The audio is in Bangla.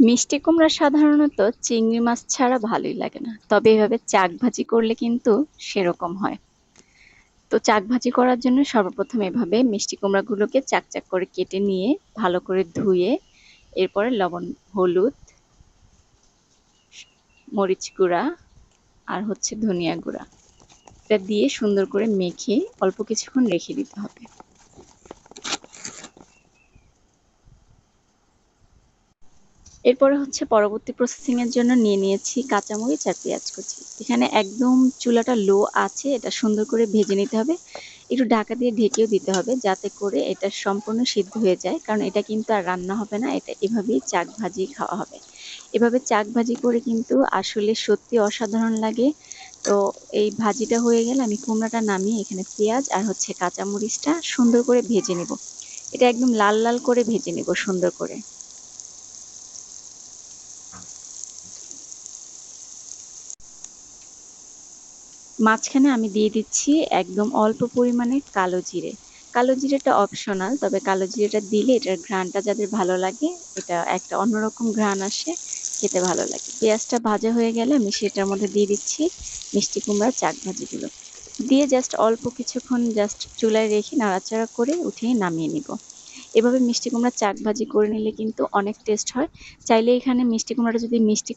মিষ্টি কুমড়া সাধারণত চিংড়ি মাছ ছাড়া ভালোই লাগে না, তবে এভাবে চাক ভাজি করলে কিন্তু সেরকম হয়। তো চাক ভাজি করার জন্য সর্বপ্রথম এভাবে মিষ্টি কুমড়াগুলোকে চাক চাক করে কেটে নিয়ে ভালো করে ধুয়ে এরপরে লবণ, হলুদ, মরিচ গুঁড়া আর ধনিয়া গুঁড়া এটা দিয়ে সুন্দর করে মেখে অল্প কিছুক্ষণ রেখে দিতে হবে। এরপরে পরবর্তী প্রসেসিং এর জন্য নিয়ে নিয়েছি কাঁচামরিচ আর পেঁয়াজ কুচি। এখানে একদম চুলাটা লো আছে, এটা সুন্দর করে ভেজে নিতে হবে। একটু ঢাকা দিয়ে ঢেকেও দিতে হবে যাতে করে এটা সম্পূর্ণ সিদ্ধ হয়ে যায়, কারণ এটা কিন্তু আর রান্না হবে না, এটা এভাবেই চাক ভাজি খাওয়া হবে। এভাবে চাক ভাজি করে কিন্তু আসলে সত্যি অসাধারণ লাগে। তো এই ভাজিটা হয়ে গেলে আমি কুমড়াটা নামিয়ে এখানে পেঁয়াজ আর কাঁচামরিচটা সুন্দর করে ভেজে নেব। এটা একদম লাল লাল করে ভেজে নেব সুন্দর করে। মাঝখানে আমি দিয়ে দিচ্ছি একদম অল্প পরিমাণে কালো জিরে। কালো জিরেটা অপশনাল, তবে কালো জিরেটা দিলে এটার ঘ্রাণটা যাদের ভালো লাগে, এটা একটা অন্যরকম ঘ্রাণ আসে, খেতে ভালো লাগে। পেঁয়াজটা ভাজা হয়ে গেলে আমি সেটার মধ্যে দিয়ে দিচ্ছি মিষ্টি কুমড়ার চাক ভাজিগুলো। দিয়ে জাস্ট অল্প কিছুক্ষণ জাস্ট চুলায় রেখে নাড়াচাড়া করে উঠিয়ে নামিয়ে নিব। এভাবে মিষ্টি কুমড়ার চাক ভাজি করে নিলে কিন্তু অনেক টেস্ট হয়। চাইলে এখানে মিষ্টি কুমড়াটা যদি মিষ্টি